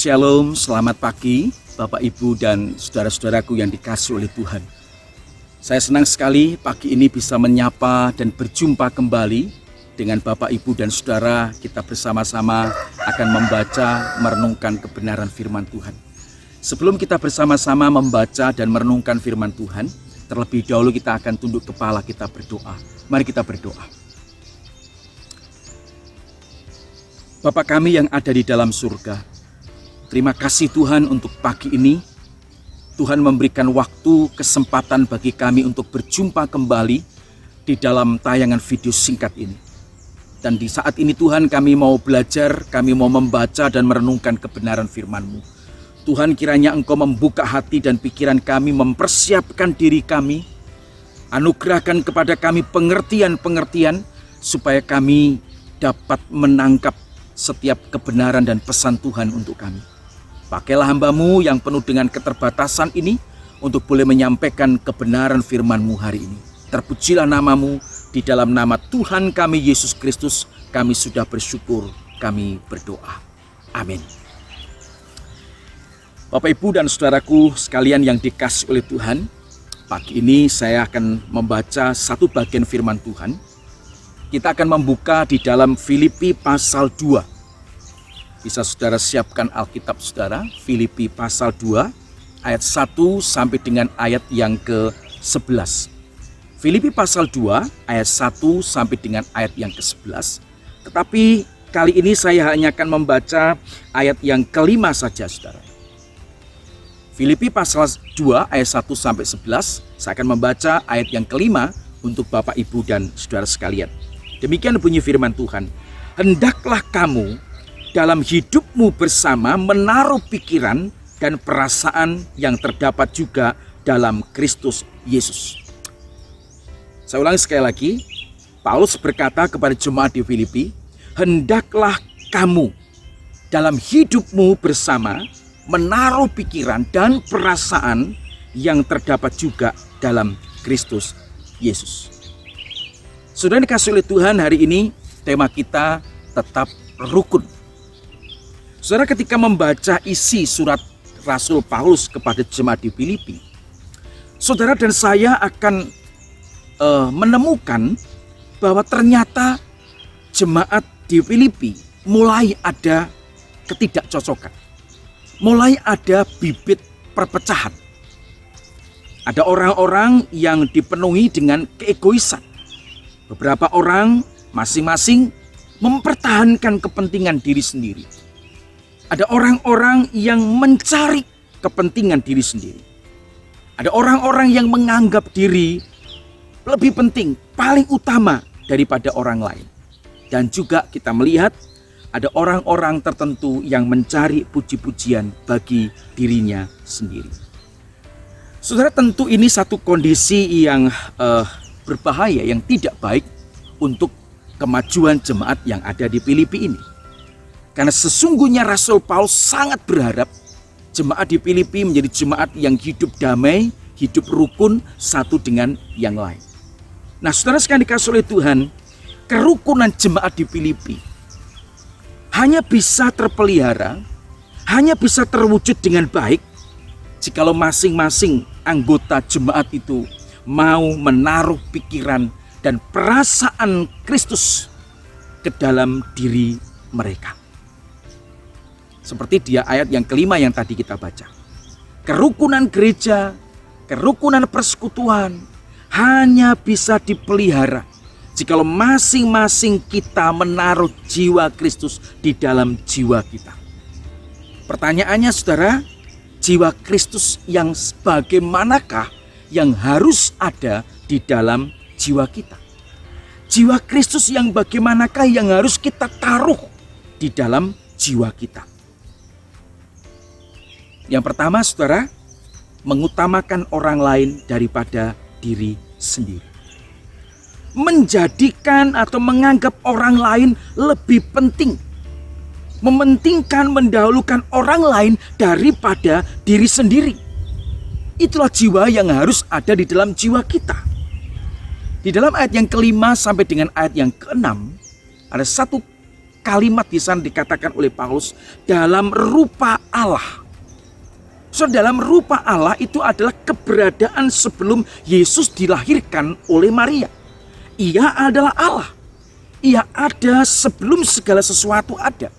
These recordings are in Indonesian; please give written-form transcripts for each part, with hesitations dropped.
Shalom, selamat pagi Bapak Ibu dan saudara-saudaraku yang dikasihi oleh Tuhan. Saya senang sekali pagi ini bisa menyapa dan berjumpa kembali dengan Bapak Ibu dan saudara. Kita bersama-sama akan membaca, merenungkan kebenaran firman Tuhan. Sebelum kita bersama-sama membaca dan merenungkan firman Tuhan, terlebih dahulu kita akan tunduk kepala, kita berdoa. Mari kita berdoa. Bapa kami yang ada di dalam surga, terima kasih Tuhan untuk pagi ini. Tuhan memberikan waktu, kesempatan bagi kami untuk berjumpa kembali di dalam tayangan video singkat ini. Dan di saat ini Tuhan, kami mau belajar, kami mau membaca dan merenungkan kebenaran firman-Mu. Tuhan, kiranya Engkau membuka hati dan pikiran kami, mempersiapkan diri kami. Anugerahkan kepada kami pengertian-pengertian supaya kami dapat menangkap setiap kebenaran dan pesan Tuhan untuk kami. Pakailah hamba-Mu yang penuh dengan keterbatasan ini untuk boleh menyampaikan kebenaran firman-Mu hari ini. Terpujilah nama-Mu, di dalam nama Tuhan kami Yesus Kristus kami sudah bersyukur, kami berdoa. Amin. Bapak Ibu dan saudaraku sekalian yang dikasihi oleh Tuhan, pagi ini saya akan membaca satu bagian firman Tuhan. Kita akan membuka di dalam Filipi pasal 2. Bisa saudara siapkan Alkitab saudara, Filipi pasal 2 ayat 1 sampai dengan ayat yang ke-11. Filipi pasal 2 ayat 1 sampai dengan ayat yang ke-11. Tetapi kali ini saya hanya akan membaca ayat yang ke-5 saja saudara. Filipi pasal 2 ayat 1 sampai 11, saya akan membaca ayat yang ke-5 untuk Bapak Ibu dan saudara sekalian. Demikian bunyi firman Tuhan. Hendaklah kamu dalam hidupmu bersama menaruh pikiran dan perasaan yang terdapat juga dalam Kristus Yesus. Saya ulangi sekali lagi. Paulus berkata kepada jemaat di Filipi, hendaklah kamu dalam hidupmu bersama menaruh pikiran dan perasaan yang terdapat juga dalam Kristus Yesus. Saudara dikasihi oleh Tuhan, hari ini tema kita tetap rukun. Saudara, ketika membaca isi surat Rasul Paulus kepada jemaat di Filipi, saudara dan saya akan menemukan bahwa ternyata jemaat di Filipi mulai ada ketidakcocokan. Mulai ada bibit perpecahan. Ada orang-orang yang dipenuhi dengan keegoisan. Beberapa orang masing-masing mempertahankan kepentingan diri sendiri. Ada orang-orang yang mencari kepentingan diri sendiri. Ada orang-orang yang menganggap diri lebih penting, paling utama daripada orang lain. Dan juga kita melihat ada orang-orang tertentu yang mencari puji-pujian bagi dirinya sendiri. Saudara, tentu ini satu kondisi yang berbahaya, yang tidak baik untuk kemajuan jemaat yang ada di Filipi ini. Karena sesungguhnya Rasul Paulus sangat berharap jemaat di Filipi menjadi jemaat yang hidup damai, hidup rukun satu dengan yang lain. Nah, saudara sekalian dikasihi oleh Tuhan, kerukunan jemaat di Filipi hanya bisa terpelihara, hanya bisa terwujud dengan baik jikalau masing-masing anggota jemaat itu mau menaruh pikiran dan perasaan Kristus ke dalam diri mereka. Seperti dia ayat yang kelima yang tadi kita baca. Kerukunan gereja, kerukunan persekutuan hanya bisa dipelihara jikalau masing-masing kita menaruh jiwa Kristus di dalam jiwa kita. Pertanyaannya saudara, jiwa Kristus yang bagaimanakah yang harus ada di dalam jiwa kita? Jiwa Kristus yang bagaimanakah yang harus kita taruh di dalam jiwa kita? Yang pertama saudara, mengutamakan orang lain daripada diri sendiri. Menjadikan atau menganggap orang lain lebih penting. Mementingkan, mendahulukan orang lain daripada diri sendiri. Itulah jiwa yang harus ada di dalam jiwa kita. Di dalam ayat yang kelima sampai dengan ayat yang keenam, ada satu kalimat di sana dikatakan oleh Paulus dalam rupa Allah. So, dalam rupa Allah itu adalah keberadaan sebelum Yesus dilahirkan oleh Maria. Ia adalah Allah. Ia ada sebelum segala sesuatu ada.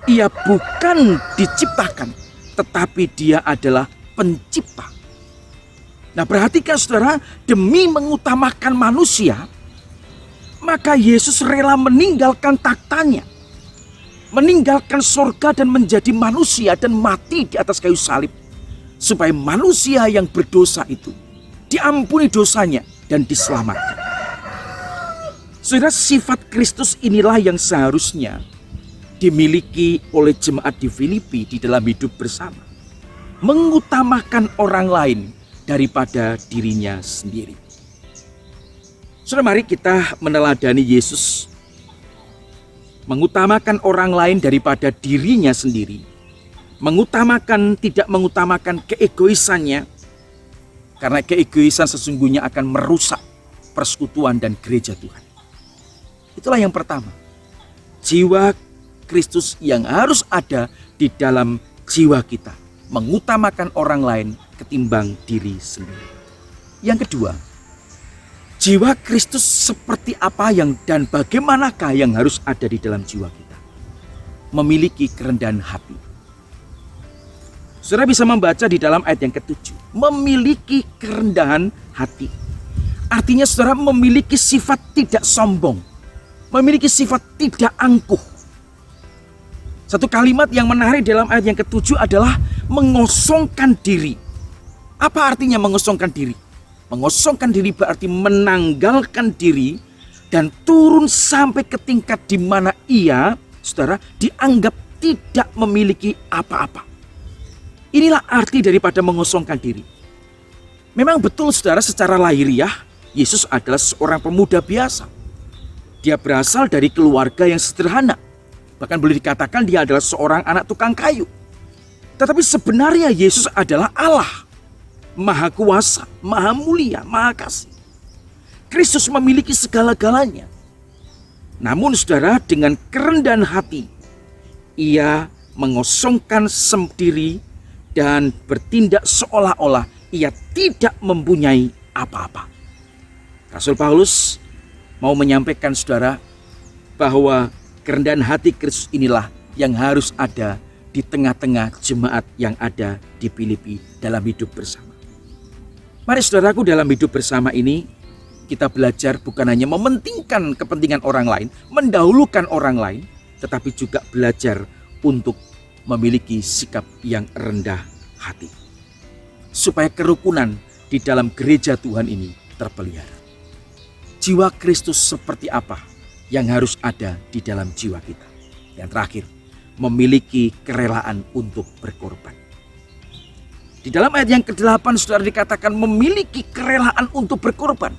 Ia bukan diciptakan, tetapi dia adalah pencipta. Nah, perhatikan saudara, demi mengutamakan manusia, maka Yesus rela meninggalkan taktanya, meninggalkan sorga dan menjadi manusia dan mati di atas kayu salib. Supaya manusia yang berdosa itu diampuni dosanya dan diselamatkan. Saudara, sifat Kristus inilah yang seharusnya dimiliki oleh jemaat di Filipi di dalam hidup bersama. Mengutamakan orang lain daripada dirinya sendiri. Saudara, mari kita meneladani Yesus. Mengutamakan orang lain daripada dirinya sendiri. Tidak mengutamakan keegoisannya, karena keegoisan sesungguhnya akan merusak persekutuan dan gereja Tuhan. Itulah yang pertama, jiwa Kristus yang harus ada di dalam jiwa kita, mengutamakan orang lain ketimbang diri sendiri. Yang kedua, jiwa Kristus seperti apa dan bagaimanakah yang harus ada di dalam jiwa kita? Memiliki kerendahan hati. Saudara bisa membaca di dalam ayat yang ke-7. Memiliki kerendahan hati. Artinya saudara memiliki sifat tidak sombong. Memiliki sifat tidak angkuh. Satu kalimat yang menarik dalam ayat yang ke-7 adalah mengosongkan diri. Apa artinya mengosongkan diri? Mengosongkan diri berarti menanggalkan diri dan turun sampai ke tingkat di mana ia, saudara, dianggap tidak memiliki apa-apa. Inilah arti daripada mengosongkan diri. Memang betul saudara, secara lahiriah Yesus adalah seorang pemuda biasa. Dia berasal dari keluarga yang sederhana. Bahkan boleh dikatakan dia adalah seorang anak tukang kayu. Tetapi sebenarnya Yesus adalah Allah. Maha kuasa, maha mulia, maha kasih. Kristus memiliki segala-galanya. Namun saudara, dengan kerendahan hati, ia mengosongkan diri dan bertindak seolah-olah ia tidak mempunyai apa-apa. Rasul Paulus mau menyampaikan saudara bahwa kerendahan hati Kristus inilah yang harus ada di tengah-tengah jemaat yang ada di Filipi dalam hidup bersama. Mari saudaraku, dalam hidup bersama ini kita belajar bukan hanya mementingkan kepentingan orang lain, mendahulukan orang lain, tetapi juga belajar untuk memiliki sikap yang rendah hati. Supaya kerukunan di dalam gereja Tuhan ini terpelihara. Jiwa Kristus seperti apa yang harus ada di dalam jiwa kita? Yang terakhir, memiliki kerelaan untuk berkorban. Di dalam ayat yang ke-8 saudara dikatakan memiliki kerelaan untuk berkorban.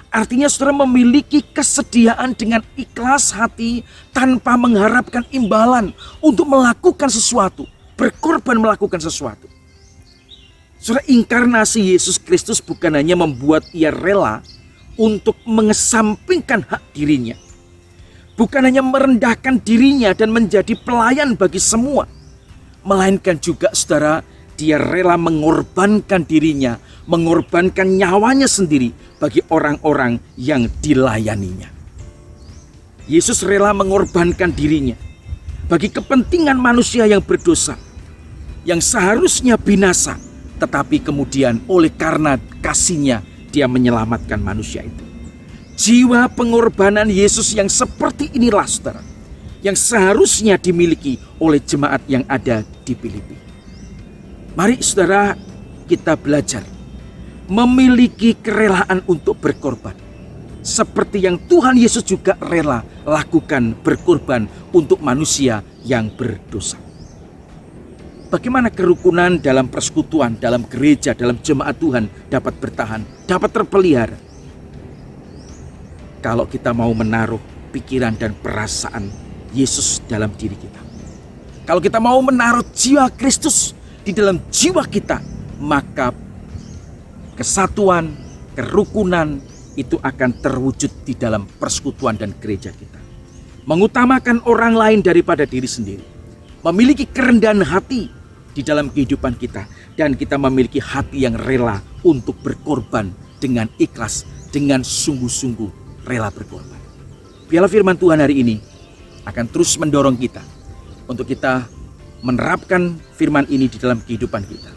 Artinya saudara memiliki kesediaan dengan ikhlas hati tanpa mengharapkan imbalan untuk melakukan sesuatu. Berkorban melakukan sesuatu. Saudara, inkarnasi Yesus Kristus bukan hanya membuat ia rela untuk mengesampingkan hak dirinya. Bukan hanya merendahkan dirinya dan menjadi pelayan bagi semua. Melainkan juga saudara, dia rela mengorbankan dirinya, mengorbankan nyawanya sendiri bagi orang-orang yang dilayaninya. Yesus rela mengorbankan dirinya bagi kepentingan manusia yang berdosa, yang seharusnya binasa, tetapi kemudian oleh karena kasihnya dia menyelamatkan manusia itu. Jiwa pengorbanan Yesus yang seperti inilah saudara, yang seharusnya dimiliki oleh jemaat yang ada di Filipi. Mari saudara, kita belajar memiliki kerelaan untuk berkorban. Seperti yang Tuhan Yesus juga rela lakukan berkorban untuk manusia yang berdosa. Bagaimana kerukunan dalam persekutuan, dalam gereja, dalam jemaat Tuhan dapat bertahan, dapat terpelihara. Kalau kita mau menaruh pikiran dan perasaan Yesus dalam diri kita. Kalau kita mau menaruh jiwa Kristus di dalam jiwa kita, maka kesatuan, kerukunan itu akan terwujud di dalam persekutuan dan gereja kita. mengutamakan orang lain daripada diri sendiri, memiliki kerendahan hati di dalam kehidupan kita, dan kita memiliki hati yang rela untuk berkorban dengan ikhlas, dengan sungguh-sungguh rela berkorban. Biarlah firman Tuhan hari ini akan terus mendorong kita untuk kita menerapkan firman ini di dalam kehidupan kita.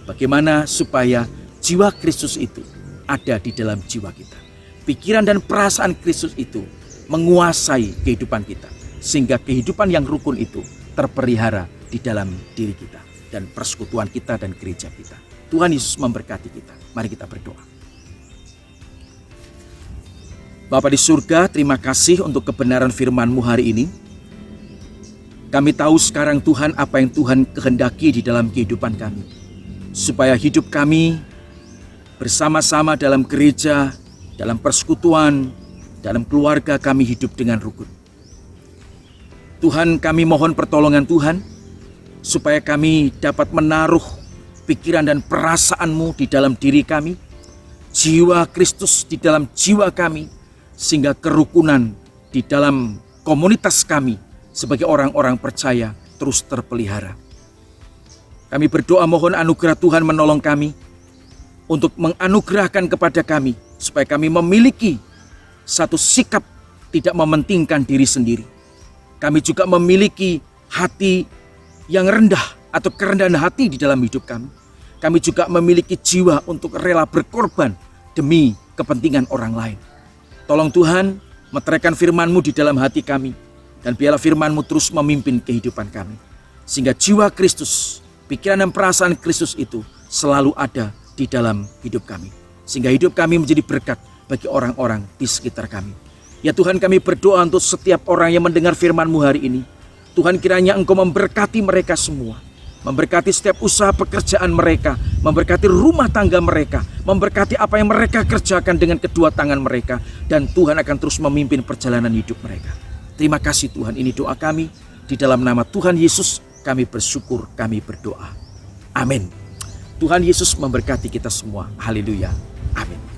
Bagaimana supaya jiwa Kristus itu ada di dalam jiwa kita. Pikiran dan perasaan Kristus itu menguasai kehidupan kita, sehingga kehidupan yang rukun itu terpelihara di dalam diri kita dan persekutuan kita dan gereja kita. Tuhan Yesus memberkati kita. Mari kita berdoa. Bapa di surga, terima kasih untuk kebenaran firman-Mu hari ini. Kami tahu sekarang Tuhan apa yang Tuhan kehendaki di dalam kehidupan kami, supaya hidup kami bersama-sama dalam gereja, dalam persekutuan, dalam keluarga kami hidup dengan rukun. Tuhan, kami mohon pertolongan Tuhan, supaya kami dapat menaruh pikiran dan perasaan-Mu di dalam diri kami, jiwa Kristus di dalam jiwa kami, sehingga kerukunan di dalam komunitas kami sebagai orang-orang percaya terus terpelihara. Kami berdoa mohon anugerah Tuhan menolong kami untuk menganugerahkan kepada kami supaya kami memiliki satu sikap tidak mementingkan diri sendiri. Kami juga memiliki hati yang rendah atau kerendahan hati di dalam hidup kami. Kami juga memiliki jiwa untuk rela berkorban demi kepentingan orang lain. Tolong Tuhan, meteraikan firman-Mu di dalam hati kami, dan biarlah firman-Mu terus memimpin kehidupan kami, sehingga jiwa Kristus, pikiran dan perasaan Kristus itu selalu ada di dalam hidup kami, sehingga hidup kami menjadi berkat bagi orang-orang di sekitar kami. Ya Tuhan, kami berdoa untuk setiap orang yang mendengar firman-Mu hari ini. Tuhan, kiranya Engkau memberkati mereka semua, memberkati setiap usaha pekerjaan mereka, memberkati rumah tangga mereka, memberkati apa yang mereka kerjakan dengan kedua tangan mereka, dan Tuhan akan terus memimpin perjalanan hidup mereka. Terima kasih Tuhan, ini doa kami. Di dalam nama Tuhan Yesus kami bersyukur, kami berdoa. Amin. Tuhan Yesus memberkati kita semua. Haleluya. Amin.